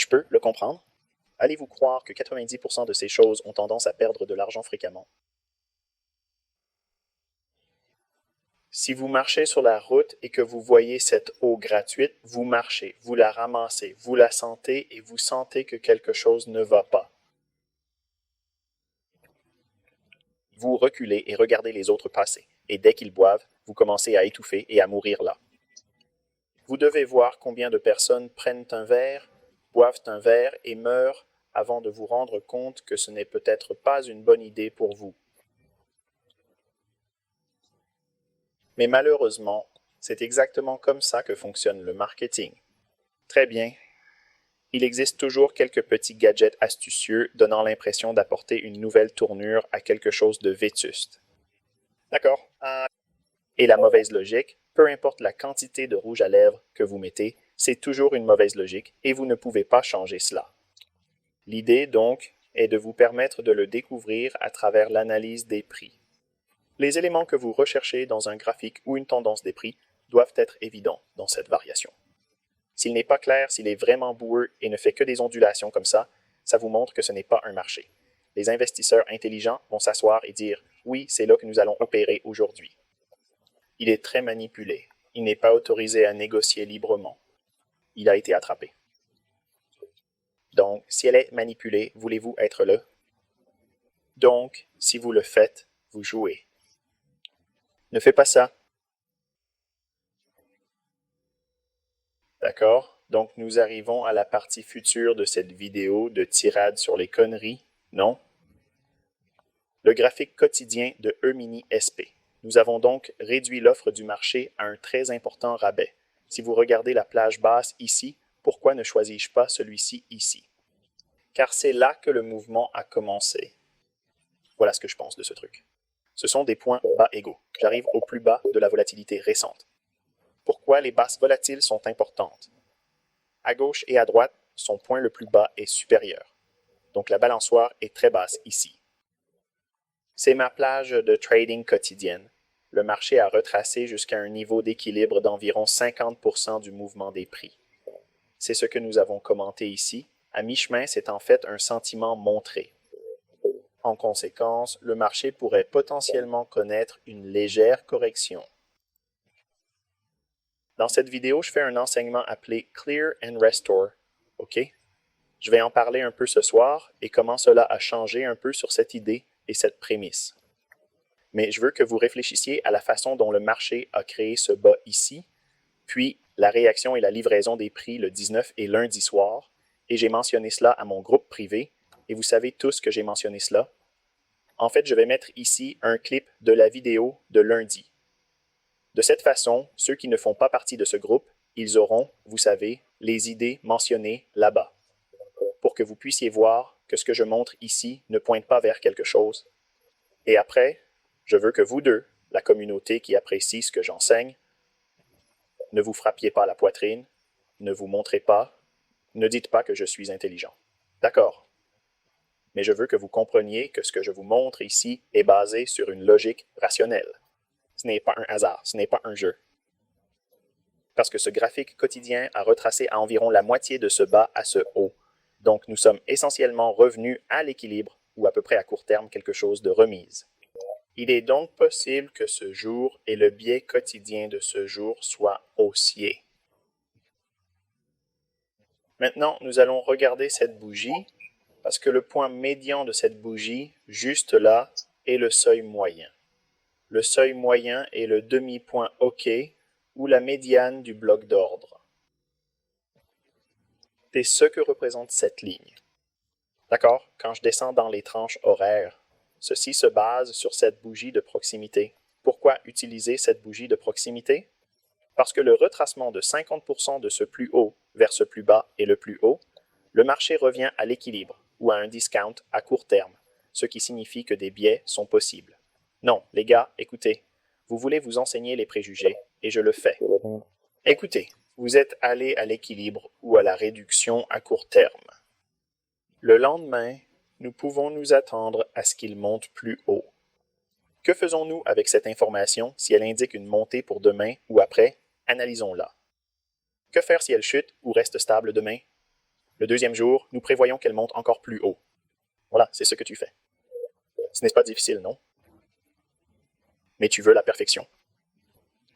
Je peux le comprendre. Allez-vous croire que 90% de ces choses ont tendance à perdre de l'argent fréquemment? Si vous marchez sur la route et que vous voyez cette eau gratuite, vous marchez, vous la ramassez, vous la sentez et vous sentez que quelque chose ne va pas. Vous reculez et regardez les autres passer, et dès qu'ils boivent, vous commencez à étouffer et à mourir là. Vous devez voir combien de personnes prennent un verre, boivent un verre et meurent avant de vous rendre compte que ce n'est peut-être pas une bonne idée pour vous. Mais malheureusement, c'est exactement comme ça que fonctionne le marketing. Très bien. Il existe toujours quelques petits gadgets astucieux donnant l'impression d'apporter une nouvelle tournure à quelque chose de vétuste. D'accord. Et la mauvaise logique, peu importe la quantité de rouge à lèvres que vous mettez, c'est toujours une mauvaise logique et vous ne pouvez pas changer cela. L'idée, donc, est de vous permettre de le découvrir à travers l'analyse des prix. Les éléments que vous recherchez dans un graphique ou une tendance des prix doivent être évidents dans cette variation. S'il n'est pas clair, s'il est vraiment boueux et ne fait que des ondulations comme ça vous montre que ce n'est pas un marché. Les investisseurs intelligents vont s'asseoir et dire « Oui, c'est là que nous allons opérer aujourd'hui ». Il est très manipulé. Il n'est pas autorisé à négocier librement. Il a été attrapé. Donc, si elle est manipulée, voulez-vous être là? Donc, si vous le faites, vous jouez. Ne fais pas ça. D'accord? Donc, nous arrivons à la partie future de cette vidéo de tirade sur les conneries, non? Le graphique quotidien de E-mini SP. Nous avons donc réduit l'offre du marché à un très important rabais. Si vous regardez la plage basse ici, pourquoi ne choisis-je pas celui-ci ici? Car c'est là que le mouvement a commencé. Voilà ce que je pense de ce truc. Ce sont des points bas égaux. J'arrive au plus bas de la volatilité récente. Pourquoi les basses volatiles sont importantes? À gauche et à droite, son point le plus bas est supérieur. Donc la balançoire est très basse ici. C'est ma plage de trading quotidienne. Le marché a retracé jusqu'à un niveau d'équilibre d'environ 50% du mouvement des prix. C'est ce que nous avons commenté ici. À mi-chemin, c'est en fait un sentiment montré. En conséquence, le marché pourrait potentiellement connaître une légère correction. Dans cette vidéo, je fais un enseignement appelé Clear and Restore. OK? Je vais en parler un peu ce soir et comment cela a changé un peu sur cette idée et cette prémisse. Mais je veux que vous réfléchissiez à la façon dont le marché a créé ce bas ici, puis la réaction et la livraison des prix le 19 et lundi soir, et j'ai mentionné cela à mon groupe privé, et vous savez tous que j'ai mentionné cela. En fait, je vais mettre ici un clip de la vidéo de lundi. De cette façon, ceux qui ne font pas partie de ce groupe, ils auront, vous savez, les idées mentionnées là-bas, pour que vous puissiez voir que ce que je montre ici ne pointe pas vers quelque chose. Et après, je veux que vous deux, la communauté qui apprécie ce que j'enseigne, ne vous frappiez pas la poitrine, ne vous montrez pas, ne dites pas que je suis intelligent. D'accord. Mais je veux que vous compreniez que ce que je vous montre ici est basé sur une logique rationnelle. Ce n'est pas un hasard, ce n'est pas un jeu. Parce que ce graphique quotidien a retracé à environ la moitié de ce bas à ce haut. Donc nous sommes essentiellement revenus à l'équilibre ou à peu près à court terme quelque chose de remise. Il est donc possible que ce jour et le biais quotidien de ce jour soient haussiers. Maintenant, nous allons regarder cette bougie parce que le point médian de cette bougie, juste là, est le seuil moyen. Le seuil moyen est le demi-point OK ou la médiane du bloc d'ordre. C'est ce que représente cette ligne. D'accord? Quand je descends dans les tranches horaires, ceci se base sur cette bougie de proximité. Pourquoi utiliser cette bougie de proximité? Parce que le retracement de 50% de ce plus haut vers ce plus bas et le plus haut, le marché revient à l'équilibre ou à un discount à court terme, ce qui signifie que des biais sont possibles. Non, les gars, écoutez, vous voulez vous enseigner les préjugés, et je le fais. Écoutez, vous êtes allé à l'équilibre ou à la réduction à court terme. Le lendemain, nous pouvons nous attendre à ce qu'il monte plus haut. Que faisons-nous avec cette information si elle indique une montée pour demain ou après? Analysons-la. Que faire si elle chute ou reste stable demain? Le deuxième jour, nous prévoyons qu'elle monte encore plus haut. Voilà, c'est ce que tu fais. Ce n'est pas difficile, non? Mais tu veux la perfection.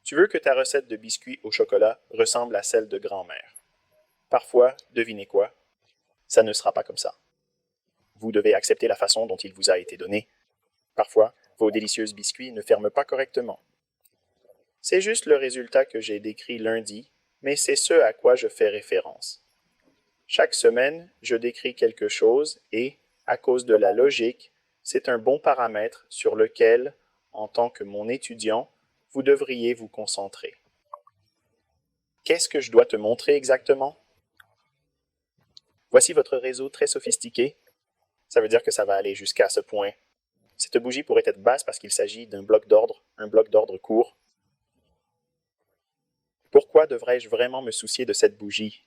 Tu veux que ta recette de biscuits au chocolat ressemble à celle de grand-mère. Parfois, devinez quoi? Ça ne sera pas comme ça. Vous devez accepter la façon dont il vous a été donné. Parfois, vos délicieux biscuits ne ferment pas correctement. C'est juste le résultat que j'ai décrit lundi, mais c'est ce à quoi je fais référence. Chaque semaine, je décris quelque chose et, à cause de la logique, c'est un bon paramètre sur lequel, en tant que mon étudiant, vous devriez vous concentrer. Qu'est-ce que je dois te montrer exactement? Voici votre réseau très sophistiqué. Ça veut dire que ça va aller jusqu'à ce point. Cette bougie pourrait être basse parce qu'il s'agit d'un bloc d'ordre, un bloc d'ordre court. Pourquoi devrais-je vraiment me soucier de cette bougie?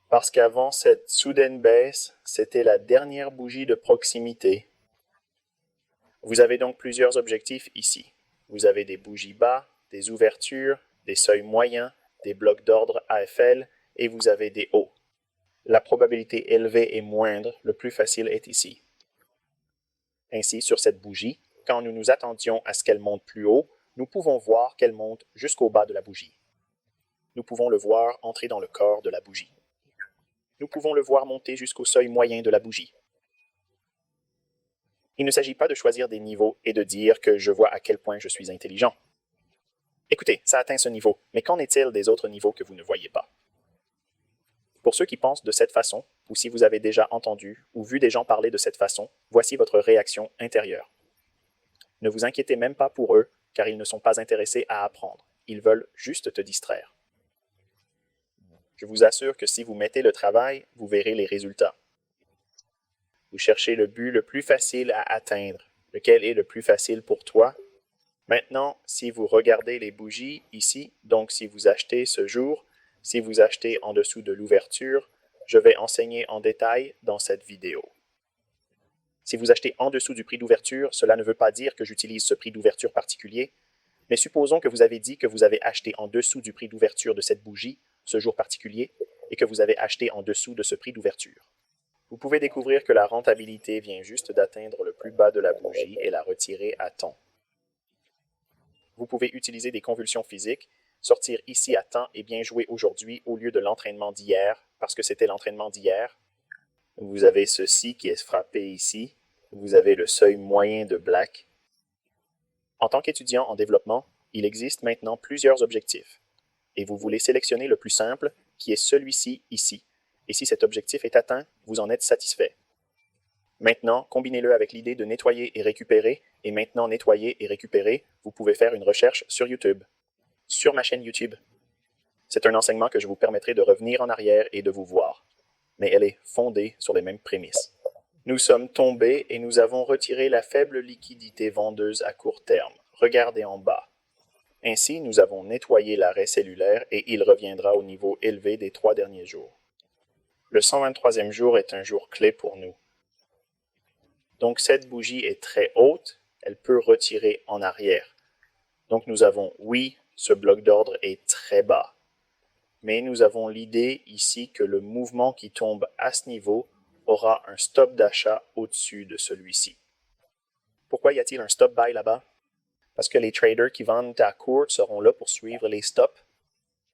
Parce qu'avant cette soudaine baisse, c'était la dernière bougie de proximité. Vous avez donc plusieurs objectifs ici. Vous avez des bougies bas, des ouvertures, des seuils moyens, des blocs d'ordre AFL et vous avez des hauts. La probabilité élevée est moindre, le plus facile est ici. Ainsi, sur cette bougie, quand nous nous attendions à ce qu'elle monte plus haut, nous pouvons voir qu'elle monte jusqu'au bas de la bougie. Nous pouvons le voir entrer dans le corps de la bougie. Nous pouvons le voir monter jusqu'au seuil moyen de la bougie. Il ne s'agit pas de choisir des niveaux et de dire que je vois à quel point je suis intelligent. Écoutez, ça atteint ce niveau, mais qu'en est-il des autres niveaux que vous ne voyez pas? Pour ceux qui pensent de cette façon, ou si vous avez déjà entendu ou vu des gens parler de cette façon, voici votre réaction intérieure. Ne vous inquiétez même pas pour eux, car ils ne sont pas intéressés à apprendre. Ils veulent juste te distraire. Je vous assure que si vous mettez le travail, vous verrez les résultats. Vous cherchez le but le plus facile à atteindre. Lequel est le plus facile pour toi? Maintenant, si vous regardez les bougies ici, donc si vous achetez ce jour, si vous achetez en dessous de l'ouverture, je vais enseigner en détail dans cette vidéo. Si vous achetez en dessous du prix d'ouverture, cela ne veut pas dire que j'utilise ce prix d'ouverture particulier, mais supposons que vous avez dit que vous avez acheté en dessous du prix d'ouverture de cette bougie, ce jour particulier, et que vous avez acheté en dessous de ce prix d'ouverture. Vous pouvez découvrir que la rentabilité vient juste d'atteindre le plus bas de la bougie et la retirer à temps. Vous pouvez utiliser des convulsions physiques, sortir ici à temps et bien jouer aujourd'hui au lieu de l'entraînement d'hier, parce que c'était l'entraînement d'hier. Vous avez ceci qui est frappé ici. Vous avez le seuil moyen de Black. En tant qu'étudiant en développement, il existe maintenant plusieurs objectifs. Et vous voulez sélectionner le plus simple, qui est celui-ci ici. Et si cet objectif est atteint, vous en êtes satisfait. Maintenant, combinez-le avec l'idée de nettoyer et récupérer, et maintenant nettoyer et récupérer, vous pouvez faire une recherche sur YouTube. Sur ma chaîne YouTube. C'est un enseignement que je vous permettrai de revenir en arrière et de vous voir. Mais elle est fondée sur les mêmes prémices. Nous sommes tombés et nous avons retiré la faible liquidité vendeuse à court terme. Regardez en bas. Ainsi, nous avons nettoyé l'arrêt cellulaire et il reviendra au niveau élevé des 3 derniers jours. Le 123e jour est un jour clé pour nous. Donc cette bougie est très haute, elle peut retirer en arrière. Donc nous avons, oui, ce bloc d'ordre est très bas. Mais nous avons l'idée ici que le mouvement qui tombe à ce niveau aura un stop d'achat au-dessus de celui-ci. Pourquoi y a-t-il un stop buy là-bas? Parce que les traders qui vendent à court seront là pour suivre les stops.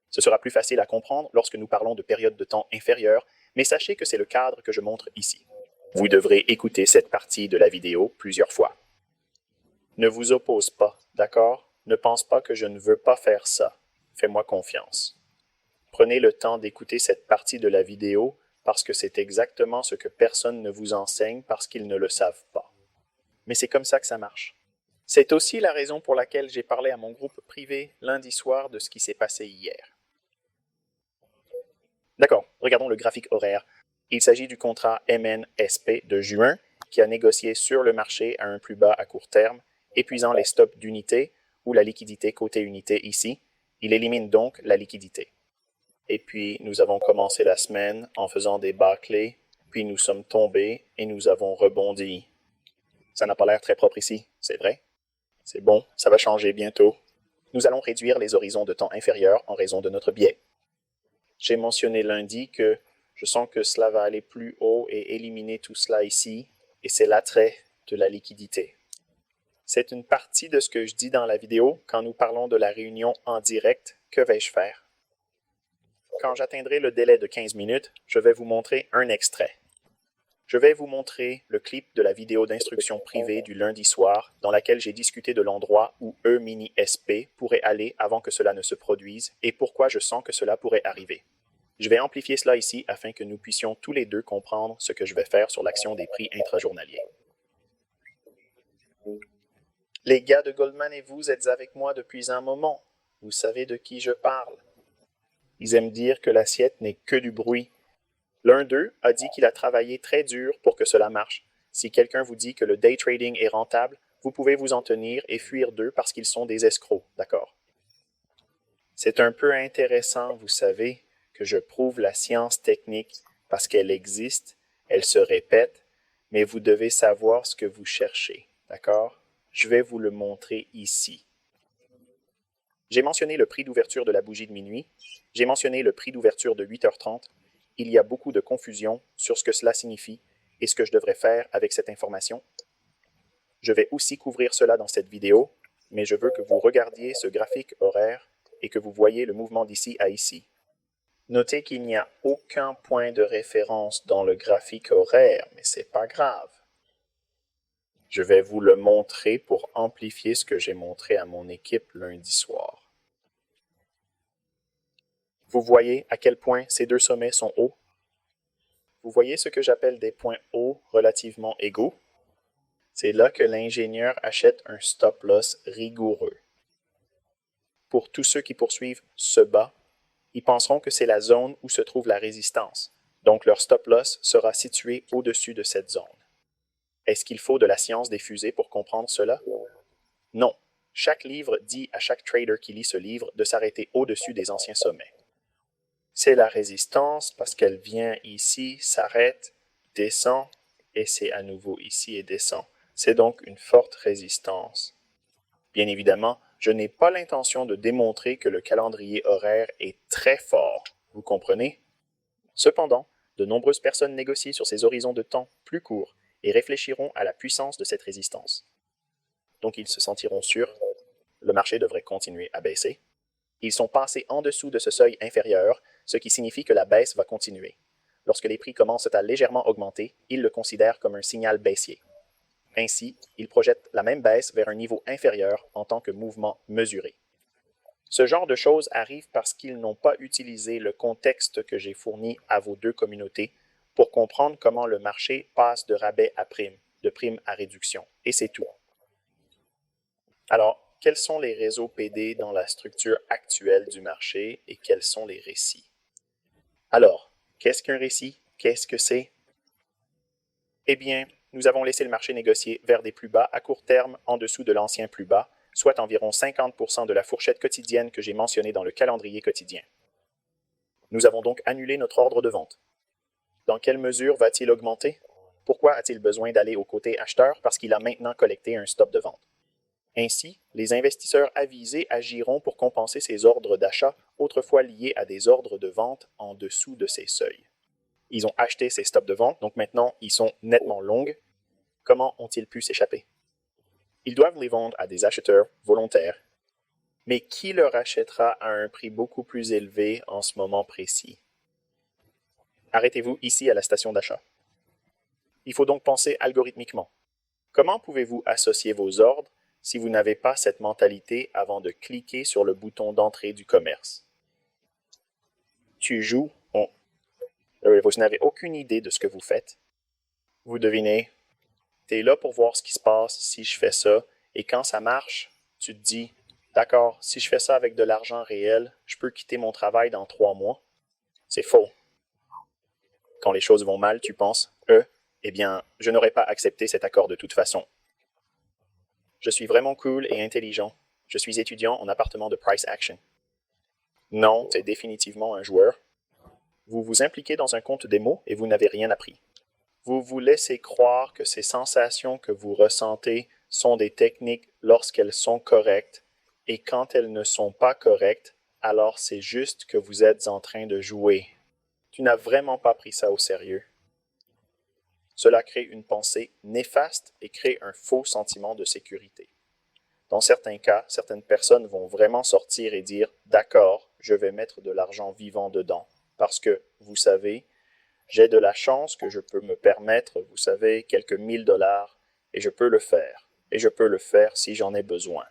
Ce sera plus facile à comprendre lorsque nous parlons de périodes de temps inférieures, mais sachez que c'est le cadre que je montre ici. Vous devrez écouter cette partie de la vidéo plusieurs fois. Ne vous oppose pas, d'accord? Ne pense pas que je ne veux pas faire ça. Fais-moi confiance. Prenez le temps d'écouter cette partie de la vidéo parce que c'est exactement ce que personne ne vous enseigne parce qu'ils ne le savent pas. Mais c'est comme ça que ça marche. C'est aussi la raison pour laquelle j'ai parlé à mon groupe privé lundi soir de ce qui s'est passé hier. D'accord, regardons le graphique horaire. Il s'agit du contrat MNSP de juin qui a négocié sur le marché à un plus bas à court terme, épuisant les stops d'unité ou la liquidité côté unité ici. Il élimine donc la liquidité. Et puis, nous avons commencé la semaine en faisant des bas clés, puis nous sommes tombés et nous avons rebondi. Ça n'a pas l'air très propre ici, c'est vrai? C'est bon, ça va changer bientôt. Nous allons réduire les horizons de temps inférieurs en raison de notre biais. J'ai mentionné lundi que Je sens que cela va aller plus haut et éliminer tout cela ici, et c'est l'attrait de la liquidité. C'est une partie de ce que je dis dans la vidéo quand nous parlons de la réunion en direct. Que vais-je faire? Quand j'atteindrai le délai de 15 minutes, je vais vous montrer un extrait. Je vais vous montrer le clip de la vidéo d'instruction privée du lundi soir dans laquelle j'ai discuté de l'endroit où E-mini-SP pourrait aller avant que cela ne se produise et pourquoi je sens que cela pourrait arriver. Je vais amplifier cela ici afin que nous puissions tous les deux comprendre ce que je vais faire sur l'action des prix intrajournaliers. Les gars de Goldman et vous êtes avec moi depuis un moment. Vous savez de qui je parle. Ils aiment dire que l'assiette n'est que du bruit. L'un d'eux a dit qu'il a travaillé très dur pour que cela marche. Si quelqu'un vous dit que le day trading est rentable, vous pouvez vous en tenir et fuir d'eux parce qu'ils sont des escrocs, d'accord? C'est un peu intéressant, vous savez, que je prouve la science technique parce qu'elle existe, elle se répète, mais vous devez savoir ce que vous cherchez, d'accord? Je vais vous le montrer ici. J'ai mentionné le prix d'ouverture de la bougie de minuit, j'ai mentionné le prix d'ouverture de 8h30. Il y a beaucoup de confusion sur ce que cela signifie et ce que je devrais faire avec cette information. Je vais aussi couvrir cela dans cette vidéo, mais je veux que vous regardiez ce graphique horaire et que vous voyez le mouvement d'ici à ici. Notez qu'il n'y a aucun point de référence dans le graphique horaire, mais c'est pas grave. Je vais vous le montrer pour amplifier ce que j'ai montré à mon équipe lundi soir. Vous voyez à quel point ces deux sommets sont hauts? Vous voyez ce que j'appelle des points hauts relativement égaux? C'est là que l'ingénieur achète un stop-loss rigoureux. Pour tous ceux qui poursuivent ce bas, ils penseront que c'est la zone où se trouve la résistance, donc leur stop-loss sera situé au-dessus de cette zone. Est-ce qu'il faut de la science des fusées pour comprendre cela? Non. Chaque livre dit à chaque trader qui lit ce livre de s'arrêter au-dessus des anciens sommets. C'est la résistance parce qu'elle vient ici, s'arrête, descend, et c'est à nouveau ici et descend. C'est donc une forte résistance. Bien évidemment, je n'ai pas l'intention de démontrer que le calendrier horaire est très fort, vous comprenez? Cependant, de nombreuses personnes négocient sur ces horizons de temps plus courts et réfléchiront à la puissance de cette résistance. Donc ils se sentiront sûrs, le marché devrait continuer à baisser. Ils sont passés en dessous de ce seuil inférieur, ce qui signifie que la baisse va continuer. Lorsque les prix commencent à légèrement augmenter, ils le considèrent comme un signal baissier. Ainsi, ils projettent la même baisse vers un niveau inférieur en tant que mouvement mesuré. Ce genre de choses arrive parce qu'ils n'ont pas utilisé le contexte que j'ai fourni à vos deux communautés pour comprendre comment le marché passe de rabais à prime, de prime à réduction. Et c'est tout. Alors, quels sont les réseaux PD dans la structure actuelle du marché et quels sont les récits? Alors, qu'est-ce qu'un récit? Qu'est-ce que c'est? Eh bien, nous avons laissé le marché négocier vers des plus bas à court terme en dessous de l'ancien plus bas, soit environ 50% de la fourchette quotidienne que j'ai mentionnée dans le calendrier quotidien. Nous avons donc annulé notre ordre de vente. Dans quelle mesure va-t-il augmenter? Pourquoi a-t-il besoin d'aller au côté acheteur? Parce qu'il a maintenant collecté un stop de vente. Ainsi, les investisseurs avisés agiront pour compenser ces ordres d'achat autrefois liés à des ordres de vente en dessous de ces seuils. Ils ont acheté ces stops de vente, donc maintenant ils sont nettement longs. Comment ont-ils pu s'échapper? Ils doivent les vendre à des acheteurs volontaires. Mais qui leur achètera à un prix beaucoup plus élevé en ce moment précis? Arrêtez-vous ici à la station d'achat. Il faut donc penser algorithmiquement. Comment pouvez-vous associer vos ordres si vous n'avez pas cette mentalité avant de cliquer sur le bouton d'entrée du commerce? Tu joues, vous n'avez aucune idée de ce que vous faites. Vous devinez, tu es là pour voir ce qui se passe si je fais ça, et quand ça marche, tu te dis, d'accord, si je fais ça avec de l'argent réel, je peux quitter mon travail dans 3 mois. C'est faux. Quand les choses vont mal, tu penses, eh bien, je n'aurais pas accepté cet accord de toute façon. Je suis vraiment cool et intelligent. Je suis étudiant en appartement de Price Action. Non, tu es définitivement un joueur. Vous vous impliquez dans un compte démo et vous n'avez rien appris. Vous vous laissez croire que ces sensations que vous ressentez sont des techniques lorsqu'elles sont correctes, et quand elles ne sont pas correctes, alors c'est juste que vous êtes en train de jouer. Tu n'as vraiment pas pris ça au sérieux. Cela crée une pensée néfaste et crée un faux sentiment de sécurité. Dans certains cas, certaines personnes vont vraiment sortir et dire « D'accord, je vais mettre de l'argent vivant dedans, parce que, vous savez, j'ai de la chance que je peux me permettre, vous savez, quelques $1000, et je peux le faire, et je peux le faire si j'en ai besoin. »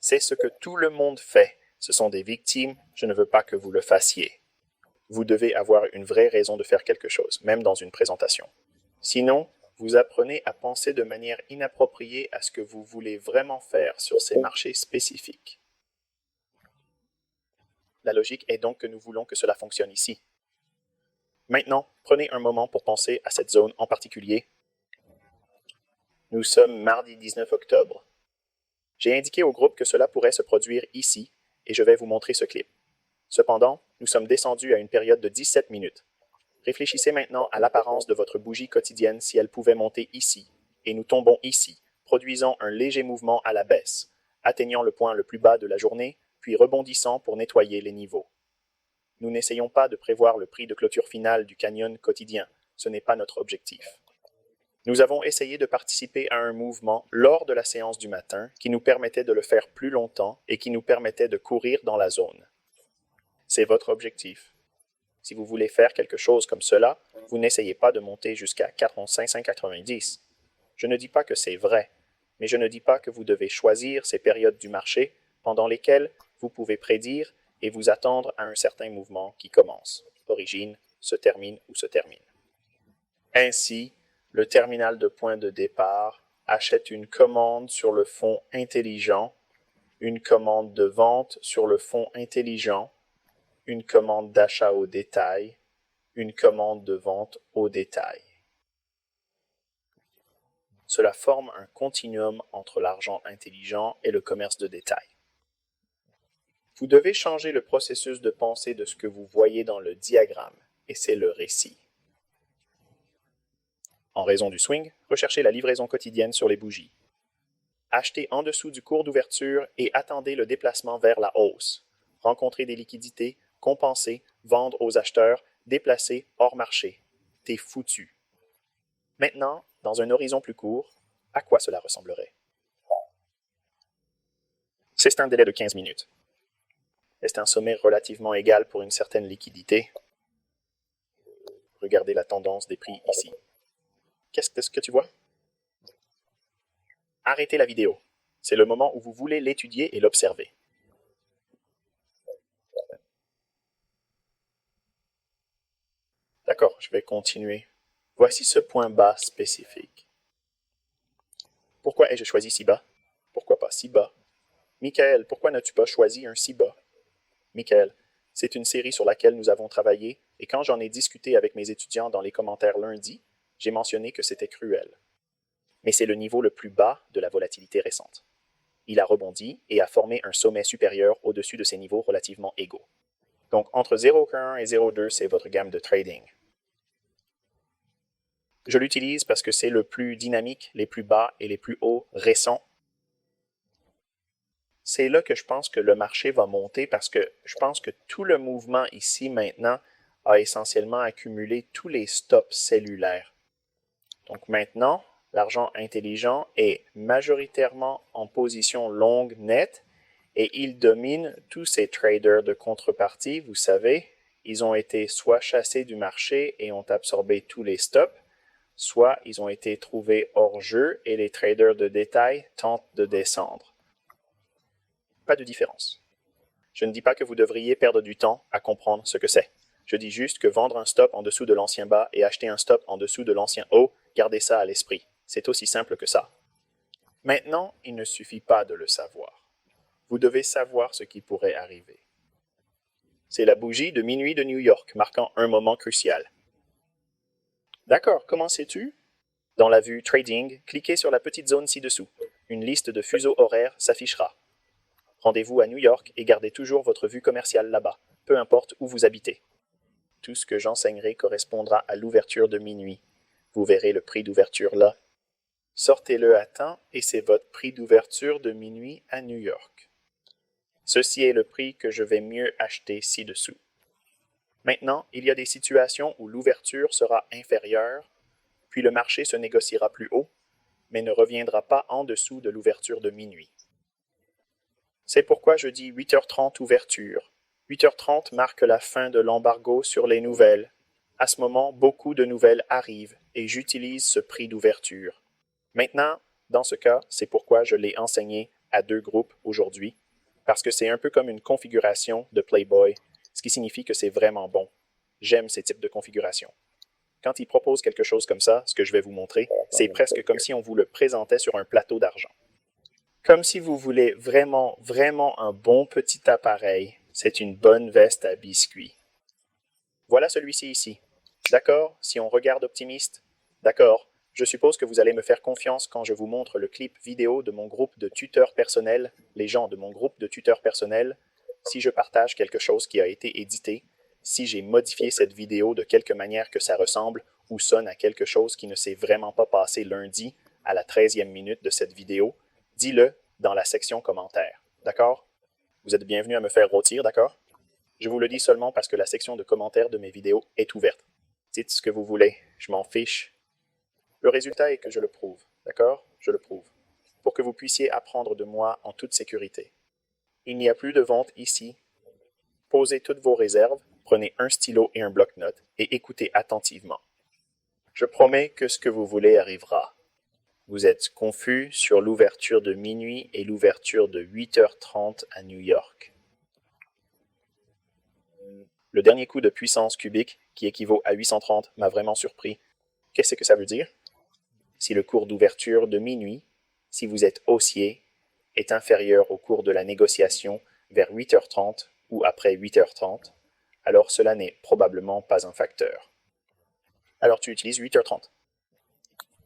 C'est ce que tout le monde fait. Ce sont des victimes, je ne veux pas que vous le fassiez. Vous devez avoir une vraie raison de faire quelque chose, même dans une présentation. Sinon, vous apprenez à penser de manière inappropriée à ce que vous voulez vraiment faire sur ces marchés spécifiques. La logique est donc que nous voulons que cela fonctionne ici. Maintenant, prenez un moment pour penser à cette zone en particulier. Nous sommes mardi 19 octobre. J'ai indiqué au groupe que cela pourrait se produire ici, et je vais vous montrer ce clip. Cependant, nous sommes descendus à une période de 17 minutes. Réfléchissez maintenant à l'apparence de votre bougie quotidienne si elle pouvait monter ici, et nous tombons ici, produisant un léger mouvement à la baisse, atteignant le point le plus bas de la journée, puis rebondissant pour nettoyer les niveaux. Nous n'essayons pas de prévoir le prix de clôture final du canyon quotidien, ce n'est pas notre objectif. Nous avons essayé de participer à un mouvement lors de la séance du matin qui nous permettait de le faire plus longtemps et qui nous permettait de courir dans la zone. C'est votre objectif. Si vous voulez faire quelque chose comme cela, vous n'essayez pas de monter jusqu'à 4,590. Je ne dis pas que c'est vrai, mais je ne dis pas que vous devez choisir ces périodes du marché pendant lesquelles vous pouvez prédire et vous attendre à un certain mouvement qui commence, origine, se termine ou se termine. Ainsi, le terminal de point de départ achète une commande sur le fonds intelligent, une commande de vente sur le fonds intelligent, une commande d'achat au détail, une commande de vente au détail. Cela forme un continuum entre l'argent intelligent et le commerce de détail. Vous devez changer le processus de pensée de ce que vous voyez dans le diagramme, et c'est le récit. En raison du swing, recherchez la livraison quotidienne sur les bougies. Achetez en dessous du cours d'ouverture et attendez le déplacement vers la hausse. Rencontrez des liquidités, compenser, vendre aux acheteurs, déplacer hors marché. T'es foutu. Maintenant, dans un horizon plus court, à quoi cela ressemblerait? C'est un délai de 15 minutes. Est-ce un sommet relativement égal pour une certaine liquidité? Regardez la tendance des prix ici. Qu'est-ce que tu vois? Arrêtez la vidéo. C'est le moment où vous voulez l'étudier et l'observer. D'accord, je vais continuer. Voici ce point bas spécifique. Pourquoi ai-je choisi si bas? Pourquoi pas si bas? Michael, pourquoi n'as-tu pas choisi un si bas? Michael, c'est une série sur laquelle nous avons travaillé, et quand j'en ai discuté avec mes étudiants dans les commentaires lundi, j'ai mentionné que c'était cruel. Mais c'est le niveau le plus bas de la volatilité récente. Il a rebondi et a formé un sommet supérieur au-dessus de ces niveaux relativement égaux. Donc, entre 0,1 et 0,2, c'est votre gamme de trading. Je l'utilise parce que c'est le plus dynamique, les plus bas et les plus hauts récents. C'est là que je pense que le marché va monter parce que je pense que tout le mouvement ici maintenant a essentiellement accumulé tous les stops cellulaires. Donc maintenant, l'argent intelligent est majoritairement en position longue nette et il domine tous ces traders de contrepartie, vous savez. Ils ont été soit chassés du marché et ont absorbé tous les stops, soit ils ont été trouvés hors jeu et les traders de détail tentent de descendre. Pas de différence. Je ne dis pas que vous devriez perdre du temps à comprendre ce que c'est. Je dis juste que vendre un stop en dessous de l'ancien bas et acheter un stop en dessous de l'ancien haut, gardez ça à l'esprit. C'est aussi simple que ça. Maintenant, il ne suffit pas de le savoir. Vous devez savoir ce qui pourrait arriver. C'est la bougie de minuit de New York, marquant un moment crucial. D'accord, comment sais-tu? Dans la vue Trading, cliquez sur la petite zone ci-dessous. Une liste de fuseaux horaires s'affichera. Rendez-vous à New York et gardez toujours votre vue commerciale là-bas, peu importe où vous habitez. Tout ce que j'enseignerai correspondra à l'ouverture de minuit. Vous verrez le prix d'ouverture là. Sortez-le à temps et c'est votre prix d'ouverture de minuit à New York. Ceci est le prix que je vais mieux acheter ci-dessous. Maintenant, il y a des situations où l'ouverture sera inférieure, puis le marché se négociera plus haut, mais ne reviendra pas en dessous de l'ouverture de minuit. C'est pourquoi je dis 8h30 ouverture. 8h30 marque la fin de l'embargo sur les nouvelles. À ce moment, beaucoup de nouvelles arrivent et j'utilise ce prix d'ouverture. Maintenant, dans ce cas, c'est pourquoi je l'ai enseigné à 2 groupes aujourd'hui, parce que c'est un peu comme une configuration de Playboy, ce qui signifie que c'est vraiment bon. J'aime ces types de configurations. Quand il propose quelque chose comme ça, ce que je vais vous montrer, c'est presque comme si on vous le présentait sur un plateau d'argent. Comme si vous voulez vraiment, vraiment un bon petit appareil, c'est une bonne veste à biscuits. Voilà celui-ci ici. D'accord, si on regarde optimiste? D'accord, je suppose que vous allez me faire confiance quand je vous montre le clip vidéo de mon groupe de tuteurs personnels, les gens de mon groupe de tuteurs personnels, si je partage quelque chose qui a été édité, si j'ai modifié cette vidéo de quelque manière que ça ressemble ou sonne à quelque chose qui ne s'est vraiment pas passé lundi à la 13e minute de cette vidéo, dis-le dans la section commentaires. D'accord? Vous êtes bienvenus à me faire rôtir, d'accord? Je vous le dis seulement parce que la section de commentaires de mes vidéos est ouverte. Dites ce que vous voulez, je m'en fiche. Le résultat est que je le prouve, d'accord? Je le prouve. Pour que vous puissiez apprendre de moi en toute sécurité. Il n'y a plus de vente ici. Posez toutes vos réserves, prenez un stylo et un bloc-notes et écoutez attentivement. Je promets que ce que vous voulez arrivera. Vous êtes confus sur l'ouverture de minuit et l'ouverture de 8h30 à New York. Le dernier coup de puissance cubique, qui équivaut à 830, m'a vraiment surpris. Qu'est-ce que ça veut dire? Si le cours d'ouverture de minuit, si vous êtes haussier, est inférieur au cours de la négociation vers 8h30 ou après 8h30, alors cela n'est probablement pas un facteur. Alors tu utilises 8h30.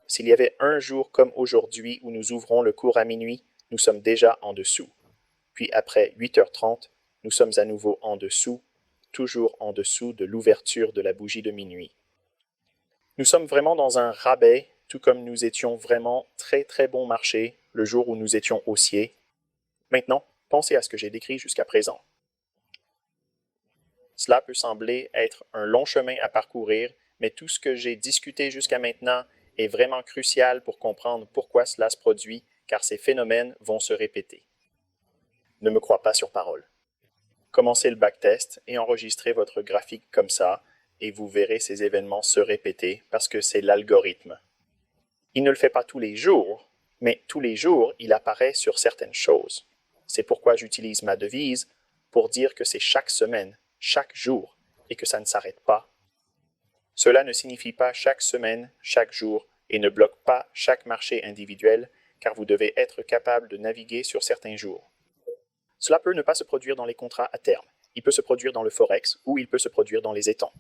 S'il y avait un jour comme aujourd'hui où nous ouvrons le cours à minuit, nous sommes déjà en dessous. Puis après 8h30, nous sommes à nouveau en dessous, toujours en dessous de l'ouverture de la bougie de minuit. Nous sommes vraiment dans un rabais, tout comme nous étions vraiment très très bon marché le jour où nous étions haussiers. Maintenant, pensez à ce que j'ai décrit jusqu'à présent. Cela peut sembler être un long chemin à parcourir, mais tout ce que j'ai discuté jusqu'à maintenant est vraiment crucial pour comprendre pourquoi cela se produit, car ces phénomènes vont se répéter. Ne me crois pas sur parole. Commencez le backtest et enregistrez votre graphique comme ça, et vous verrez ces événements se répéter parce que c'est l'algorithme. Il ne le fait pas tous les jours, mais tous les jours, il apparaît sur certaines choses. C'est pourquoi j'utilise ma devise pour dire que c'est chaque semaine, chaque jour, et que ça ne s'arrête pas. Cela ne signifie pas chaque semaine, chaque jour, et ne bloque pas chaque marché individuel, car vous devez être capable de naviguer sur certains jours. Cela peut ne pas se produire dans les contrats à terme. Il peut se produire dans le forex ou il peut se produire dans les étangs.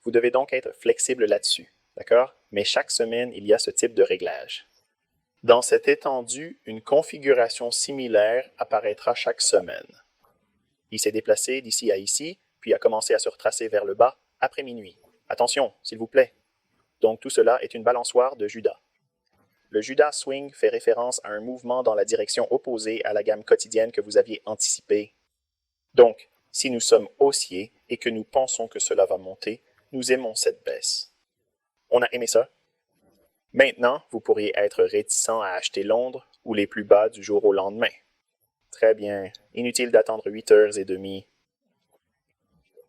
Vous devez donc être flexible là-dessus, d'accord? Mais chaque semaine, il y a ce type de réglage. Dans cette étendue, une configuration similaire apparaîtra chaque semaine. Il s'est déplacé d'ici à ici, puis a commencé à se retracer vers le bas après minuit. Attention, s'il vous plaît. Donc tout cela est une balançoire de Judas. Le Judas Swing fait référence à un mouvement dans la direction opposée à la gamme quotidienne que vous aviez anticipée. Donc, si nous sommes haussiers et que nous pensons que cela va monter, nous aimons cette baisse. On a aimé ça? Maintenant, vous pourriez être réticent à acheter Londres ou les plus bas du jour au lendemain. Très bien, inutile d'attendre 8h30.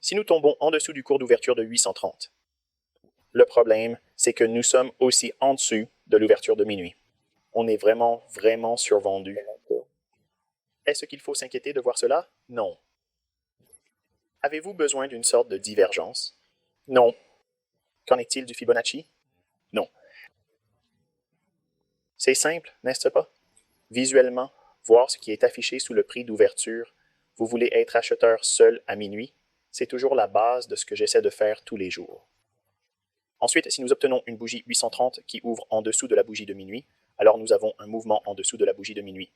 Si nous tombons en dessous du cours d'ouverture de 830, le problème, c'est que nous sommes aussi en dessous de l'ouverture de minuit. On est vraiment, vraiment survendu. Est-ce qu'il faut s'inquiéter de voir cela? Non. Avez-vous besoin d'une sorte de divergence? Non. Qu'en est-il du Fibonacci? Non. C'est simple, n'est-ce pas? Visuellement, voir ce qui est affiché sous le prix d'ouverture, vous voulez être acheteur seul à minuit, c'est toujours la base de ce que j'essaie de faire tous les jours. Ensuite, si nous obtenons une bougie 830 qui ouvre en dessous de la bougie de minuit, alors nous avons un mouvement en dessous de la bougie de minuit.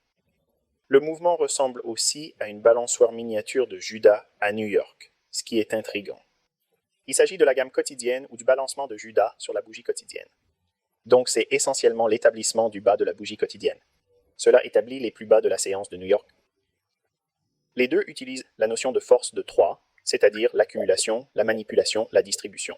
Le mouvement ressemble aussi à une balançoire miniature de Judas à New York, ce qui est intriguant. Il s'agit de la gamme quotidienne ou du balancement de Judas sur la bougie quotidienne. Donc c'est essentiellement l'établissement du bas de la bougie quotidienne. Cela établit les plus bas de la séance de New York. Les deux utilisent la notion de force de 3, c'est-à-dire l'accumulation, la manipulation, la distribution.